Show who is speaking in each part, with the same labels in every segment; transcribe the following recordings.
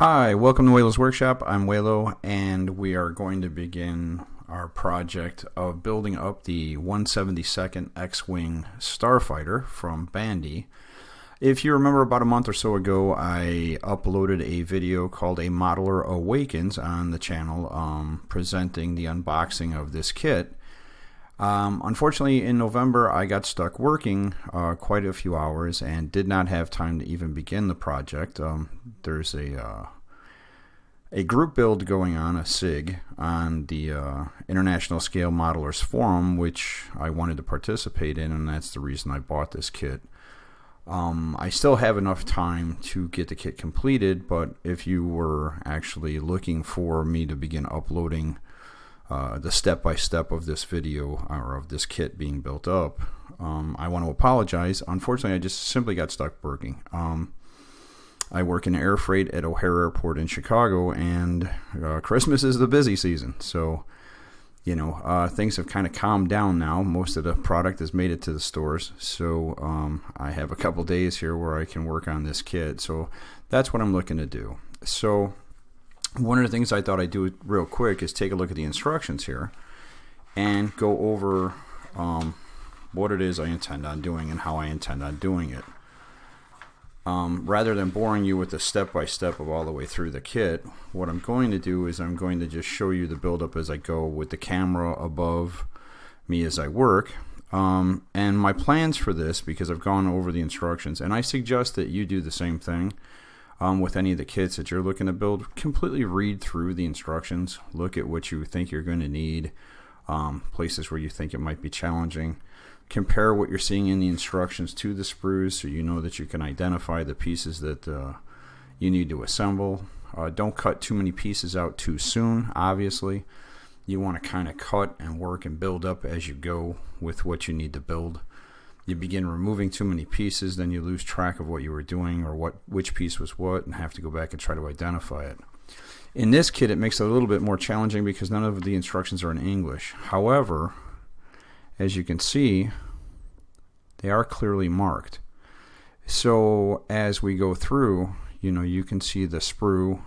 Speaker 1: Hi, welcome to Waylo's Workshop. I'm Waylo, and we are going to begin our project of building up the 172nd X-Wing Starfighter from Bandy. If you remember, about a month or so ago, I uploaded a video called A Modeler Awakens on the channel presenting the unboxing of this kit. Unfortunately, in November, I got stuck working quite a few hours and did not have time to even begin the project. There's a group build going on, a SIG, on the International Scale Modelers Forum, which I wanted to participate in, and that's the reason I bought this kit. I still have enough time to get the kit completed, but if you were actually looking for me to begin uploading the step-by-step of this video or of this kit being built up, I want to apologize. Unfortunately, I just simply got stuck working. I work in air freight at O'Hare Airport in Chicago, and Christmas is the busy season. So, things have kind of calmed down now. Most of the product has made it to the stores. So I have a couple days here where I can work on this kit. So that's what I'm looking to do. So one of the things I thought I'd do real quick is take a look at the instructions here and go over what it is I intend on doing and how I intend on doing it. Rather than boring you with the step-by-step of all the way through the kit, what I'm going to do is I'm going to just show you the build-up as I go with the camera above me as I work. And my plans for this, because I've gone over the instructions, and I suggest that you do the same thing with any of the kits that you're looking to build. Completely read through the instructions, look at what you think you're going to need, places where you think it might be challenging. Compare what you're seeing in the instructions to the sprues so you know that you can identify the pieces that you need to assemble. Don't cut too many pieces out too soon, obviously. You want to kind of cut and work and build up as you go with what you need to build. You begin removing too many pieces, then you lose track of what you were doing or which piece was what and have to go back and try to identify it. In this kit, it makes it a little bit more challenging because none of the instructions are in English. However, as you can see, they are clearly marked. So as we go through, you can see the sprue,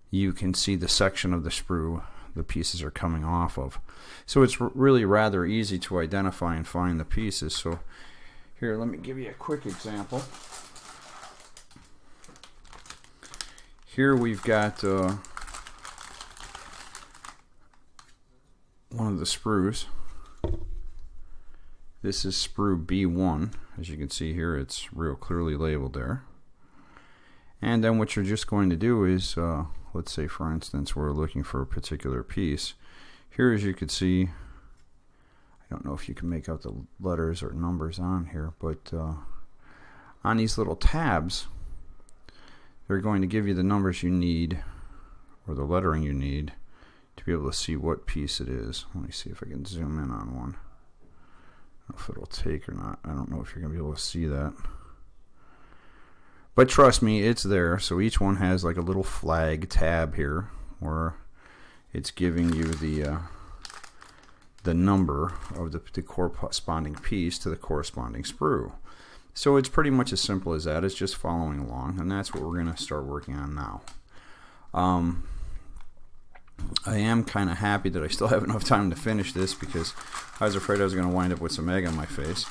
Speaker 1: you can see the section of the sprue the pieces are coming off of. So it's really rather easy to identify and find the pieces. So here, let me give you a quick example. Here we've got one of the sprues. This is sprue B1. As you can see here, it's real clearly labeled there. And then what you're just going to do is, let's say for instance we're looking for a particular piece. Here, as you can see, I don't know if you can make out the letters or numbers on here, but on these little tabs, they're going to give you the numbers you need, or the lettering you need, to be able to see what piece it is. Let me see if I can zoom in on one. I don't know if it'll take or not. I don't know if you're going to be able to see that. But trust me, it's there. So each one has like a little flag tab here where it's giving you the number of the corresponding piece to the corresponding sprue. So it's pretty much as simple as that. It's just following along, and that's what we're going to start working on now. I am kind of happy that I still have enough time to finish this because I was afraid I was going to wind up with some egg on my face,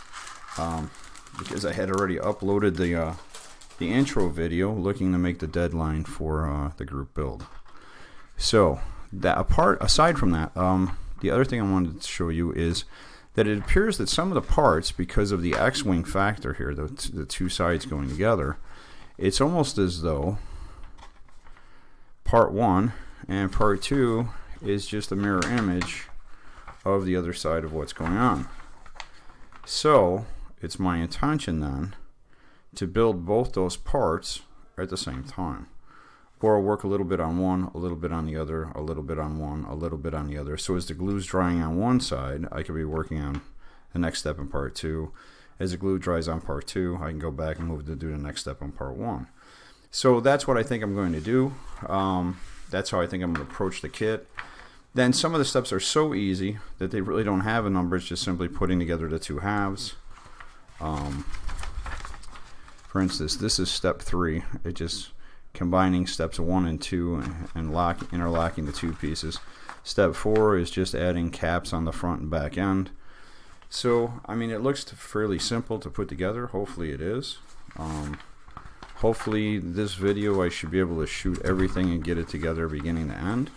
Speaker 1: because I had already uploaded the intro video looking to make the deadline for the group build. So aside from that, the other thing I wanted to show you is that it appears that some of the parts, because of the X-Wing factor here, the two sides going together, it's almost as though part 1 and part 2 is just a mirror image of the other side of what's going on. So it's my intention then to build both those parts at the same time, or work a little bit on one, a little bit on the other, a little bit on one, a little bit on the other. So as the glue's drying on one side, I could be working on the next step in part 2. As the glue dries on part 2, I can go back and move to do the next step on part 1. So that's what I think I'm going to do. That's how I think I'm going to approach the kit. Then some of the steps are so easy that they really don't have a number. It's just simply putting together the two halves. For instance, this is step 3. It just combining steps 1 and 2 and interlocking the two pieces. Step 4 is just adding caps on the front and back end. So, I mean, it looks fairly simple to put together. Hopefully it is. Hopefully this video I should be able to shoot everything and get it together beginning to end.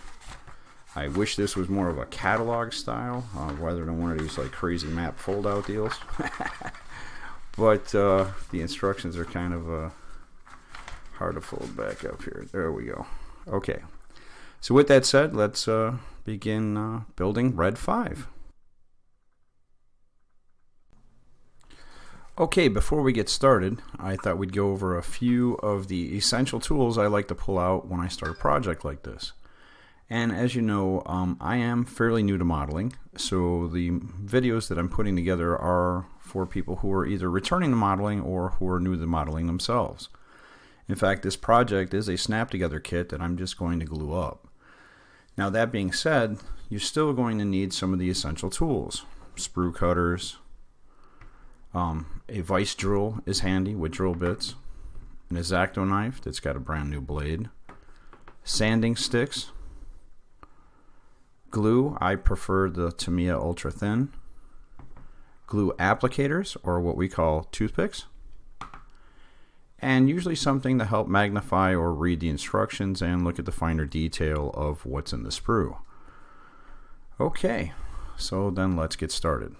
Speaker 1: I wish this was more of a catalog style rather than one of these like crazy map fold out deals. But the instructions are kind of hard to fold back up here. There we go. Okay. So with that said, let's begin building Red 5. Okay, before we get started, I thought we'd go over a few of the essential tools I like to pull out when I start a project like this. And as you know, I am fairly new to modeling, so the videos that I'm putting together are for people who are either returning to modeling or who are new to modeling themselves. In fact, this project is a snap-together kit that I'm just going to glue up. Now that being said, you're still going to need some of the essential tools. Sprue cutters, a vice drill is handy with drill bits, an X-Acto knife that's got a brand new blade, sanding sticks, glue, I prefer the Tamiya Ultra Thin, glue applicators, or what we call toothpicks, and usually something to help magnify or read the instructions and look at the finer detail of what's in the sprue. Okay, so then let's get started.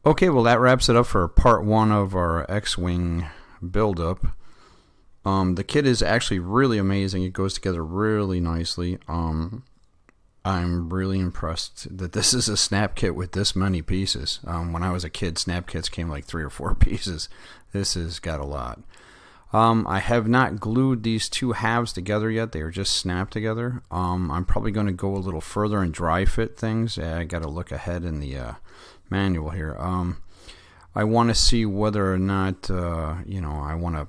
Speaker 1: Okay, well that wraps it up for part 1 of our X-Wing build-up. The kit is actually really amazing. It goes together really nicely. I'm really impressed that this is a snap kit with this many pieces. When I was a kid, snap kits came like 3 or 4 pieces. This has got a lot. I have not glued these two halves together yet. They are just snapped together. I'm probably going to go a little further and dry fit things. I got to look ahead in the manual here. I want to see whether or not, I want to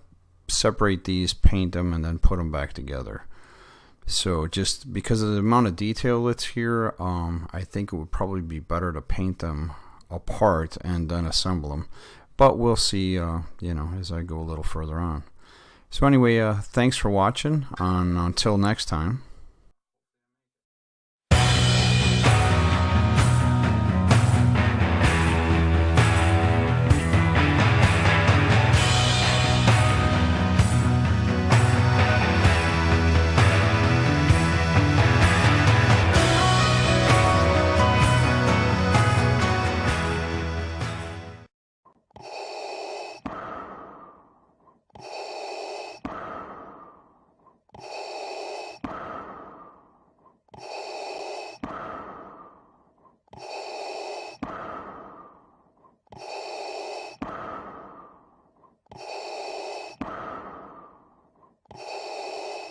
Speaker 1: separate these, paint them, and then put them back together. So just because of the amount of detail that's here, I think it would probably be better to paint them apart and then assemble them. But we'll see, as I go a little further on. So anyway, thanks for watching, and until next time.